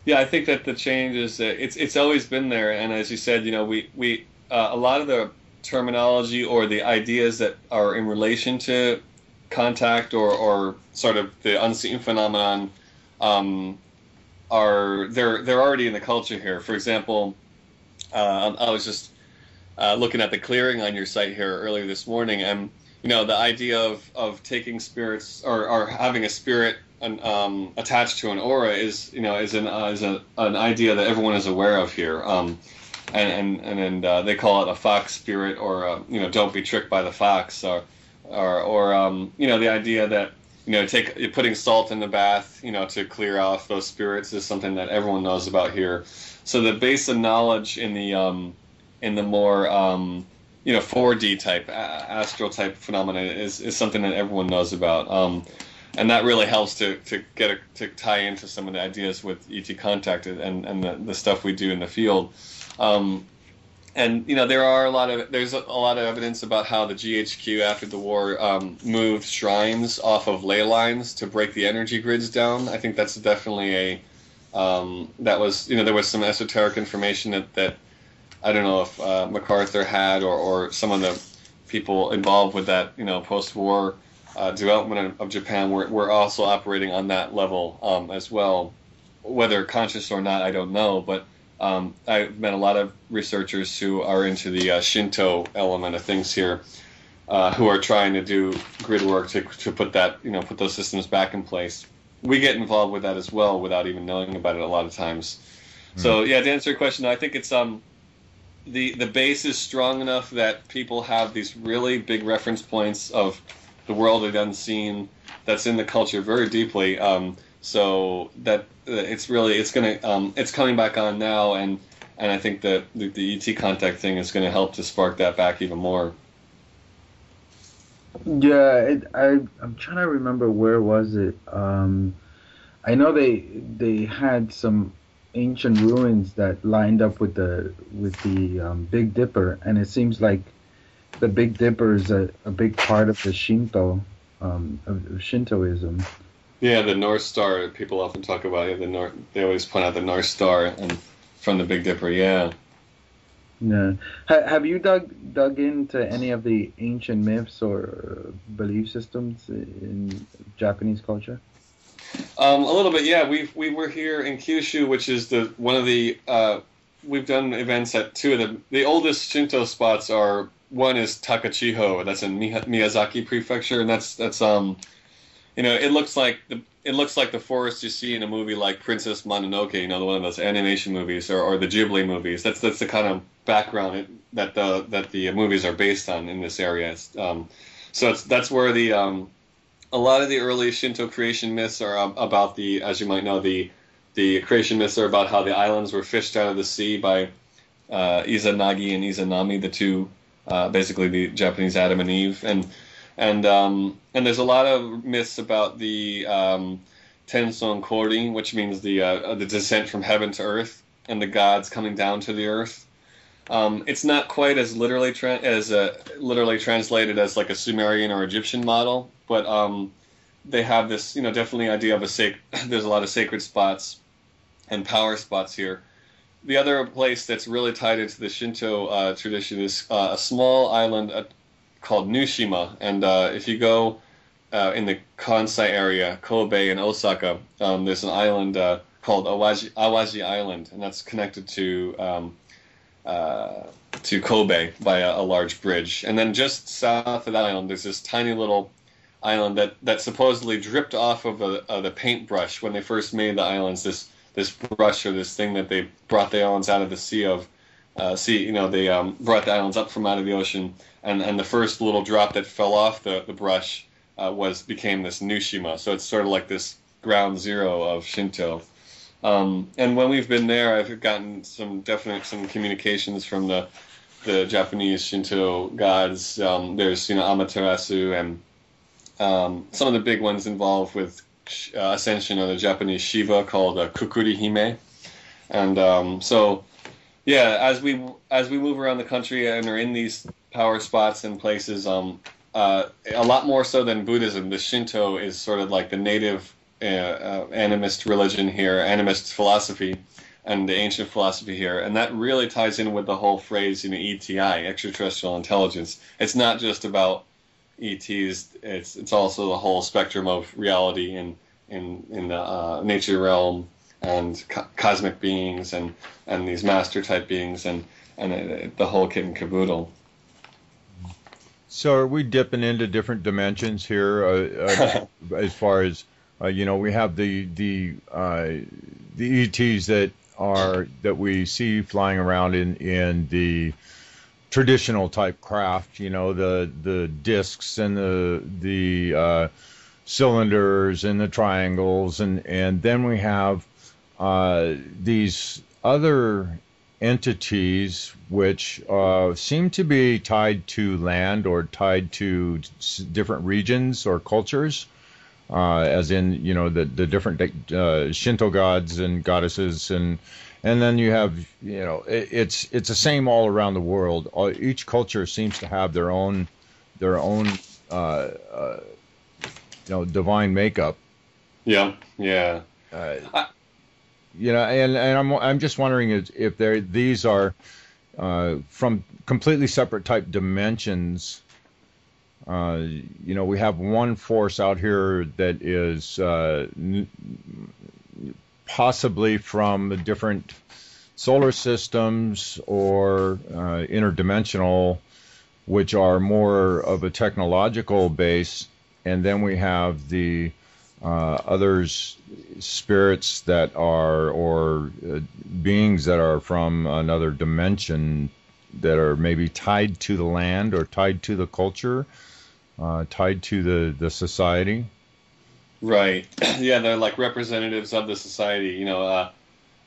Yeah, I think that the change is it's always been there, and as you said, we a lot of the terminology or the ideas that are in relation to contact or sort of the unseen phenomenon they're already in the culture here. For example, I was just looking at the clearing on your site here earlier this morning, and the idea of taking spirits or having a spirit attached to an aura is an idea that everyone is aware of here. And they call it a fox spirit, or don't be tricked by the fox, or the idea that putting salt in the bath to clear off those spirits is something that everyone knows about here. So the base of knowledge in the more 4D type astral type phenomena is something that everyone knows about. And that really helps to tie into some of the ideas with ET contact and the stuff we do in the field. And there's a lot of evidence about how the GHQ after the war moved shrines off of ley lines to break the energy grids down. I think that's definitely there was some esoteric information that I don't know if MacArthur had or some of the people involved with that post-war development of Japan were also operating on that level as well. Whether conscious or not, I don't know, but I've met a lot of researchers who are into the Shinto element of things here, who are trying to do grid work to put put those systems back in place. We get involved with that as well without even knowing about it a lot of times. So yeah, to answer your question, I think it's the base is strong enough that people have these really big reference points of the world of the unseen that's in the culture very deeply. So that it's coming back on now, and I think that the ET contact thing is going to help to spark that back even more. Yeah, I'm trying to remember, where was it? I know they had some ancient ruins that lined up with the Big Dipper, and it seems like the Big Dipper is a big part of the Shinto of Shintoism. Yeah, the North Star. People often talk about it. They always point out the North Star and from the Big Dipper. Yeah. Yeah. Have you dug into any of the ancient myths or belief systems in Japanese culture? A little bit, yeah. We were here in Kyushu, which is one of the we've done events at two of the oldest Shinto spots are. One is Takachiho, that's in Miyazaki Prefecture, and that's it looks like the forest you see in a movie like Princess Mononoke, one of those animation movies, or the Ghibli movies. That's the kind of background that the movies are based on in this area. So that's where a lot of the early Shinto creation myths are about as you might know, the creation myths are about how the islands were fished out of the sea by Izanagi and Izanami, the two. Basically the Japanese Adam and Eve, and there's a lot of myths about the Tenson Kori, which means the descent from heaven to earth, and the gods coming down to the earth. It's not quite as literally translated as like a Sumerian or Egyptian model, but they have this definitely idea of there's a lot of sacred spots and power spots here. The other place that's really tied into the Shinto tradition is a small island called Nushima. And if you go in the Kansai area, Kobe and Osaka, there's an island called Awaji Island, and that's connected to Kobe by a large bridge. And then just south of that island, there's this tiny little island that supposedly dripped off of the paintbrush when they first made the islands. This brush, or this thing that they brought the islands out of the sea of, they brought the islands up from out of the ocean, and the first little drop that fell off the brush became this Nushima. So it's sort of like this ground zero of Shinto. And when we've been there, I've gotten some communications from the Japanese Shinto gods. There's Amaterasu, and some of the big ones involved with ascension of the Japanese Shiva called Kukuri Hime, and so yeah, as we move around the country and are in these power spots and places, a lot more so than Buddhism, the Shinto is sort of like the native animist religion here, animist philosophy, and the ancient philosophy here, and that really ties in with the whole phrase ETI, extraterrestrial intelligence. It's not just about ETs, it's also the whole spectrum of reality in the nature realm, and cosmic beings, and these master type beings, and the whole kit and caboodle. So are we dipping into different dimensions here, as far as we have the ETs that we see flying around in the traditional type craft, the discs and the cylinders and the triangles, and then we have these other entities which seem to be tied to land or tied to different regions or cultures, as in the different Shinto gods and goddesses, and then you have it's the same all around the world. Each culture seems to have their own divine makeup. Yeah. And I'm just wondering if these are from completely separate type dimensions. We have one force out here that is possibly from different solar systems or interdimensional, which are more of a technological base, and then we have the others, spirits that are, or beings that are from another dimension, that are maybe tied to the land or tied to the culture, tied to the society. Right. Yeah, they're like representatives of the society.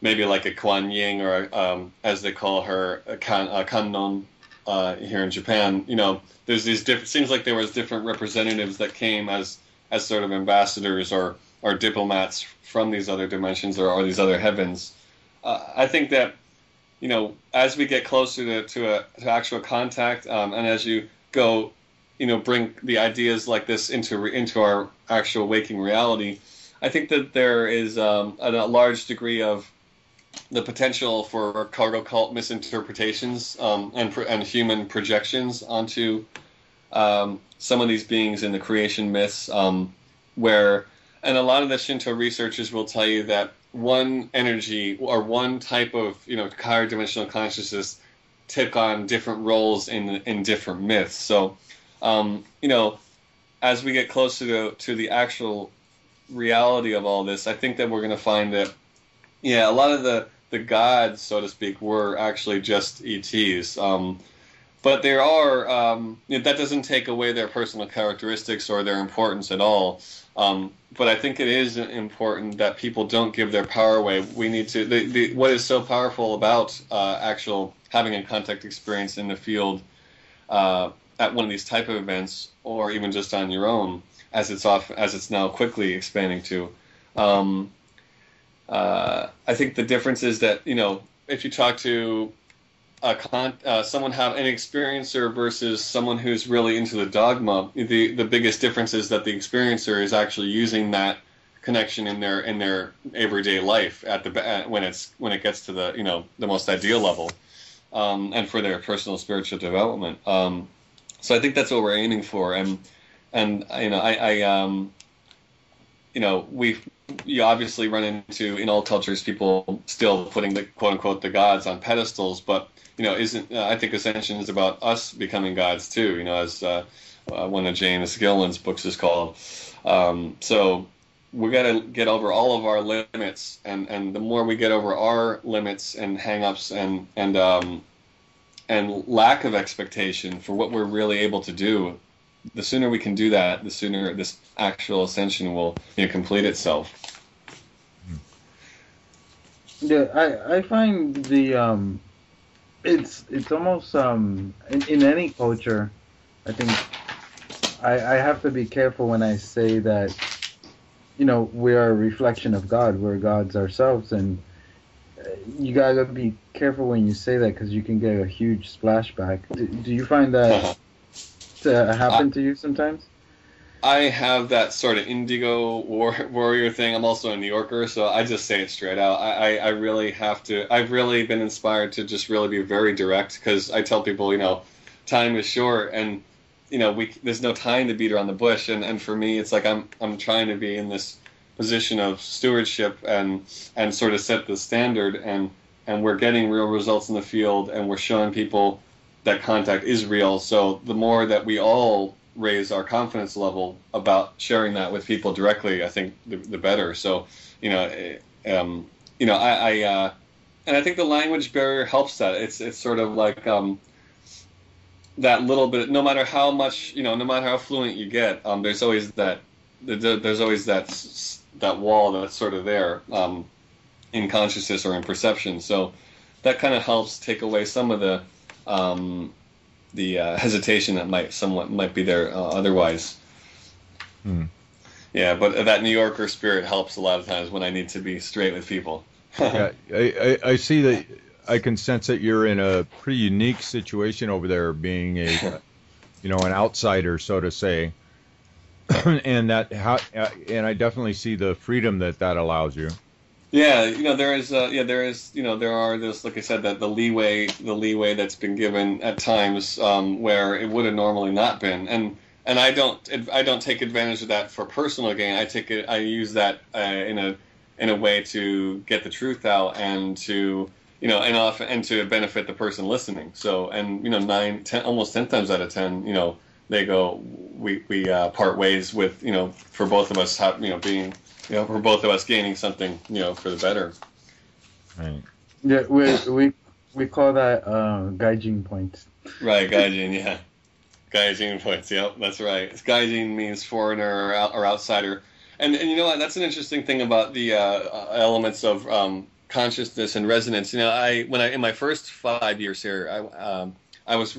Maybe like a Kuan Yin, or as they call her, a Kannon here in Japan. There's these different. Seems like there was different representatives that came as sort of ambassadors or diplomats from these other dimensions or these other heavens. I think that as we get closer to actual contact, and as you go, bring the ideas like this into our actual waking reality, I think that there is a large degree of the potential for cargo cult misinterpretations and human projections onto some of these beings in the creation myths, and a lot of the Shinto researchers will tell you that one energy or one type of higher dimensional consciousness took on different roles in different myths. So as we get closer to the actual reality of all this, I think that we're going to find that a lot of the gods, so to speak, were actually just ETs. But there are, that doesn't take away their personal characteristics or their importance at all. But I think it is important that people don't give their power away. We need to, what is so powerful about actual having a contact experience in the field at one of these type of events, or even just on your own, as it's now quickly expanding to. I think the difference is that, if you talk to someone have an experiencer versus someone who's really into the dogma, the biggest difference is that the experiencer is actually using that connection in their everyday life when it gets to the most ideal level, and for their personal spiritual development. So I think that's what we're aiming for, you obviously run into, in all cultures, people still putting the quote unquote the gods on pedestals, but I think Ascension is about us becoming gods too, as one of James Gilman's books is called. So we got to get over all of our limits, and the more we get over our limits and hang-ups and lack of expectation for what we're really able to do, the sooner we can do that, the sooner this actual ascension will complete itself. Yeah, I find the it's almost in any culture, I think I have to be careful when I say that we are a reflection of God. We're gods ourselves, and you gotta be careful when you say that, because you can get a huge splashback. Do you find that to happen to you sometimes? I have that sort of indigo warrior thing. I'm also a New Yorker, so I just say it straight out. I really have to. I've really been inspired to just really be very direct, because I tell people, time is short, and there's no time to beat around the bush, and for me, it's like I'm trying to be in this position of stewardship and sort of set the standard, and we're getting real results in the field, and we're showing people that contact is real. So the more that we all raise our confidence level about sharing that with people directly, I think the better. So, and I think the language barrier helps that. It's sort of like that little bit. No matter how much, no matter how fluent you get, there's always that wall that's sort of there in consciousness or in perception. So that kind of helps take away some of the hesitation that might be there otherwise. Yeah, but that New Yorker spirit helps a lot of times when I need to be straight with people. Yeah, I see that. I can sense that you're in a pretty unique situation over there, being an outsider, so to say, and I definitely see the freedom that allows you. Yeah, there are this, like I said, that the leeway that's been given at times where it would have normally not been, and I don't take advantage of that for personal gain. I use that in a way to get the truth out and to and to benefit the person listening. So, and 9, 10, almost 10 times out of 10, they go, we part ways with for both of us being for both of us gaining something for the better. Right. Yeah, we call that gaijin points. Right, gaijin, yeah. Gaijin points, yep, that's right. Gaijin means foreigner or outsider. And you know what, that's an interesting thing about the elements of consciousness and resonance. In my first 5 years here, I was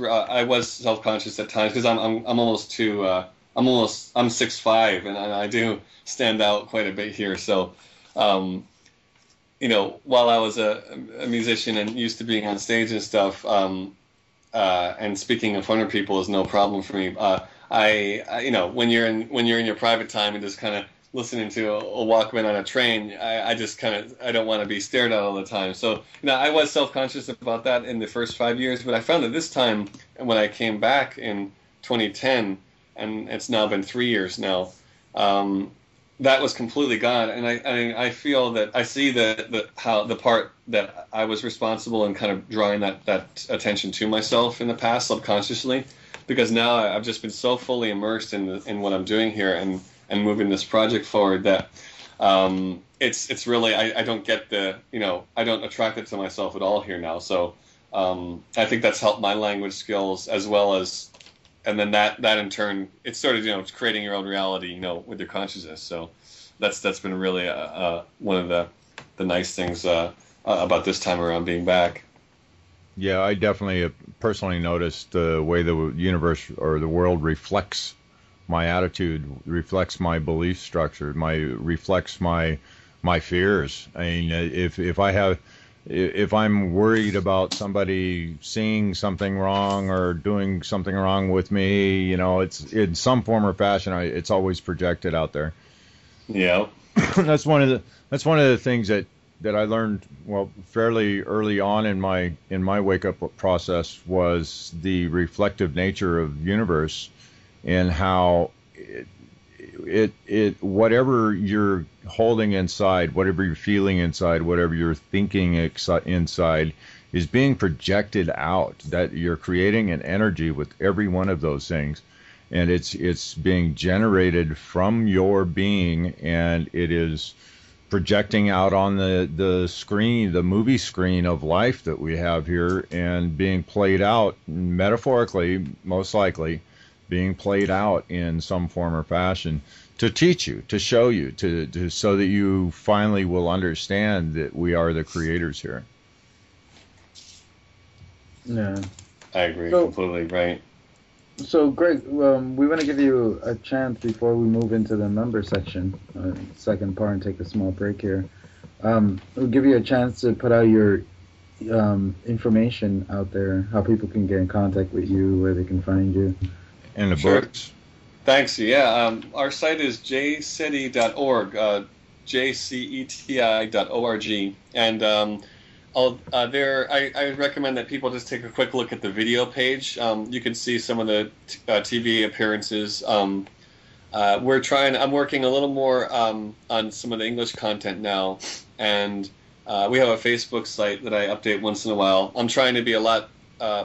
self-conscious at times because I'm almost 6'5", and I do stand out quite a bit here. So, while I was a musician and used to being on stage and stuff, and speaking in front of people is no problem for me. When you're in your private time and just kind of listening to a Walkman on a train, I don't want to be stared at all the time. So, I was self-conscious about that in the first 5 years, but I found that this time, when I came back in 2010, and it's now been 3 years now, that was completely gone. And I feel that I see how the part that I was responsible in kind of drawing that attention to myself in the past subconsciously, because now I've just been so fully immersed in what I'm doing here and moving this project forward that it's really I don't get I don't attract it to myself at all here now. So I think that's helped my language skills as well as, and then that in turn it's sort of it's creating your own reality with your consciousness. So that's been really one of the nice things about this time around being back. Yeah, I definitely have personally noticed the way the universe or the world reflects my attitude, reflects my belief structure, reflects my fears. I mean, if I'm worried about somebody seeing something wrong or doing something wrong with me, it's in some form or fashion. It's always projected out there. Yeah, that's one of the things that I learned fairly early on in my wake up process was the reflective nature of the universe. And how it whatever you're holding inside, whatever you're feeling inside, whatever you're thinking inside is being projected out, that you're creating an energy with every one of those things. And it's being generated from your being, and it is projecting out on the screen, the movie screen of life that we have here, and being played out metaphorically, most likely, being played out in some form or fashion to teach you, to show you, to so that you finally will understand that we are the creators here. Yeah, I agree completely. Right. So, Greg, we want to give you a chance before we move into the member section, second part, and take a small break here. We'll give you a chance to put out your information out there, how people can get in contact with you, where they can find you. And the books. Thanks. Yeah, our site is jceti.org, jceti.org, and I recommend that people just take a quick look at the video page. You can see some of the TV appearances. I'm working a little more on some of the English content now, and we have a Facebook site that I update once in a while. I'm trying to be a lot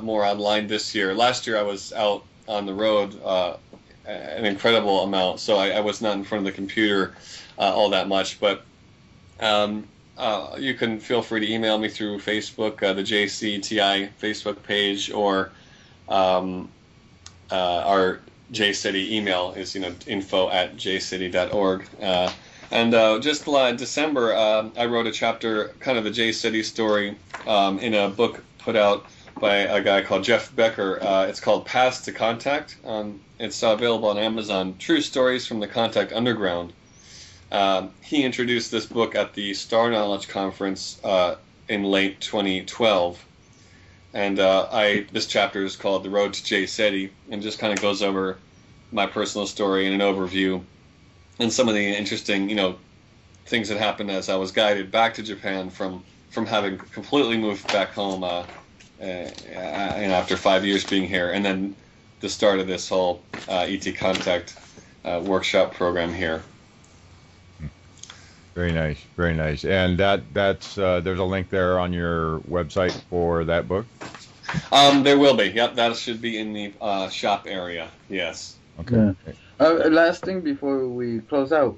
more online this year. Last year I was out on the road an incredible amount, so I was not in front of the computer all that much. But you can feel free to email me through Facebook, the JCETI Facebook page, or our JCETI email is info@jceti.org. And just in December, I wrote a chapter, kind of the JCETI story, in a book put out by a guy called Jeff Becker. It's called Paths to Contact. It's available on Amazon. True Stories from the Contact Underground. He introduced this book at the Star Knowledge Conference in late 2012. And this chapter is called The Road to JCETI, and just kind of goes over my personal story and an overview, and some of the interesting, things that happened as I was guided back to Japan from having completely moved back home after 5 years being here, and then the start of this whole ET Contact workshop program here. Very nice, very nice. And that's there's a link there on your website for that book? There will be. Yep, that should be in the shop area. Yes. Okay. Yeah. Last thing before we close out,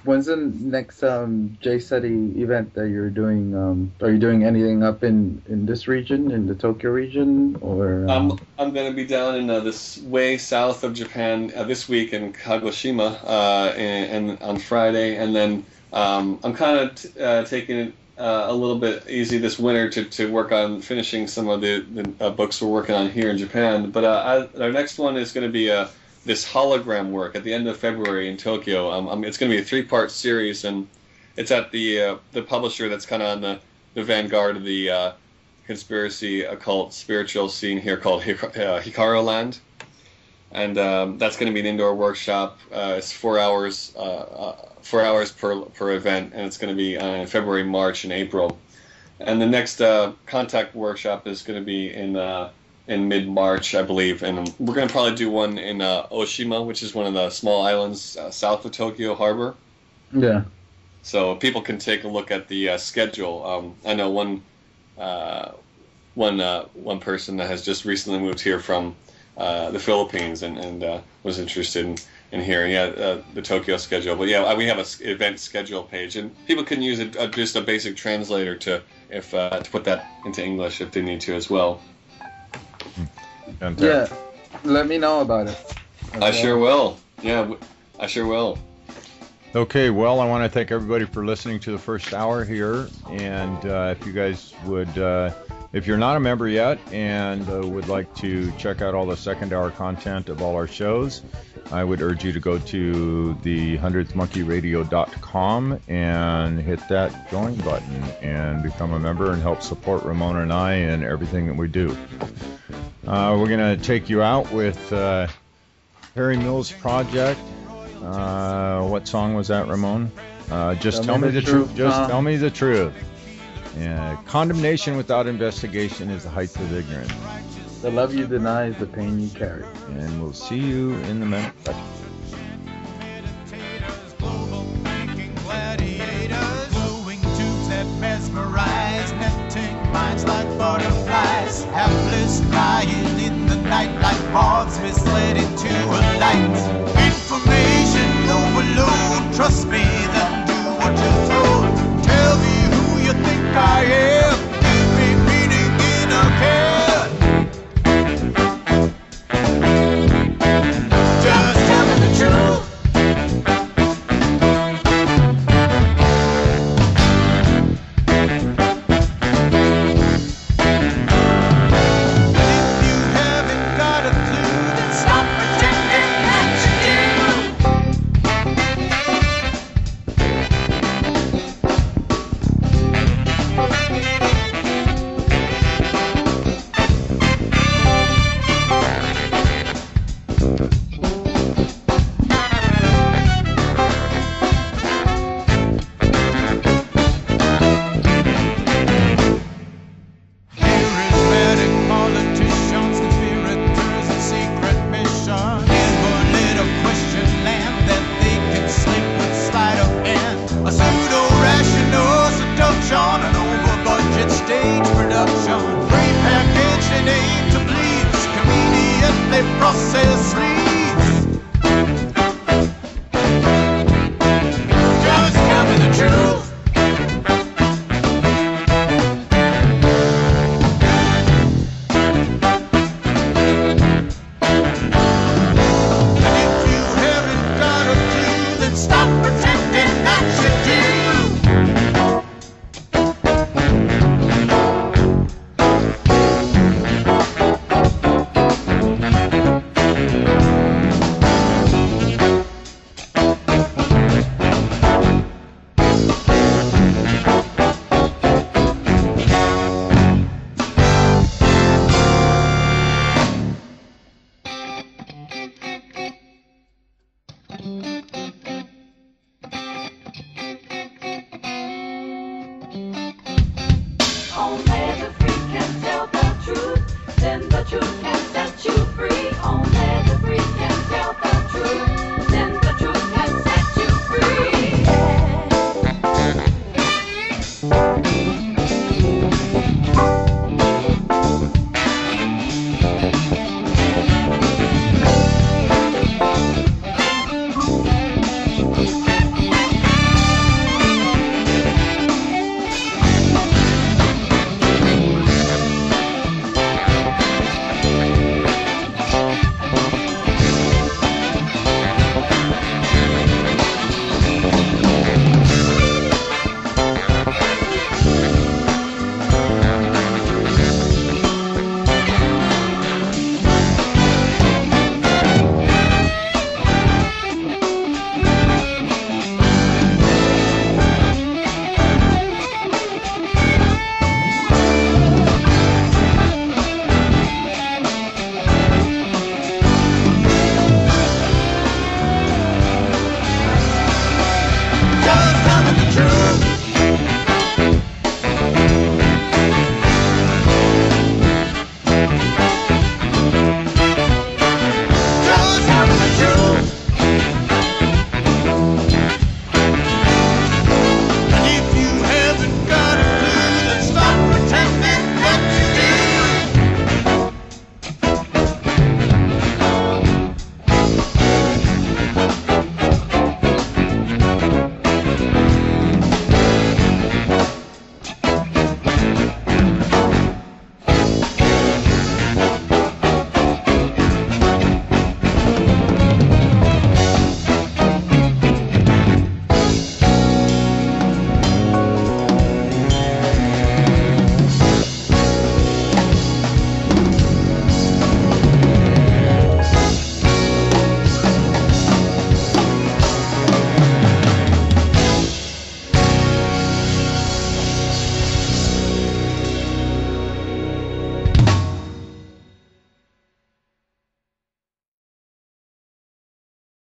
when's the next JCETI event that you're doing? Are you doing anything up in this region, in the Tokyo region, or? I'm going to be down in this way south of Japan this week in Kagoshima, and on Friday, and then I'm kind of taking it a little bit easy this winter to work on finishing some of the books we're working on here in Japan. But our next one is going to be this hologram work at the end of February in Tokyo. It's going to be a 3-part series, and it's at the publisher that's kind of on the vanguard of the conspiracy, occult, spiritual scene here, called Hikaru Land. And that's going to be an indoor workshop. It's 4 hours per event, and it's going to be in February, March, and April. And the next contact workshop is going to be in mid-March, I believe, and we're going to probably do one in Oshima, which is one of the small islands south of Tokyo Harbor. Yeah. So people can take a look at the schedule. I know one person that has just recently moved here from the Philippines and was interested in hearing the Tokyo schedule. But yeah, we have an event schedule page, and people can use just a basic translator to put that into English if they need to as well. Yeah, let me know about it. Okay. I sure will. Yeah, I sure will. Okay, well, I want to thank everybody for listening to the first hour here, and if you guys would, if you're not a member yet and would like to check out all the second hour content of all our shows, I would urge you to go to the 100thmonkeyradio.com and hit that join button and become a member and help support Ramona and I in everything that we do. We're going to take you out with Harry Mills' Project. What song was that, Ramon? Just tell me the truth. Just tell me the truth. Condemnation without investigation is the height of ignorance. The love you deny is the pain you carry. And we'll see you in the minute. Mesmerize, netting minds like butterflies, hapless lying in the night like moths misled into a light. Information overload, trust me, then do what you're told. Tell me who you think I am, give me meaning in a can. Just tell me the truth. If you haven't got a clue, then stop pretending that you do. says sleeves. Just tell me the truth. And if you haven't got a clue, then stop pretending that you do. Only the free can tell the truth, then the truth can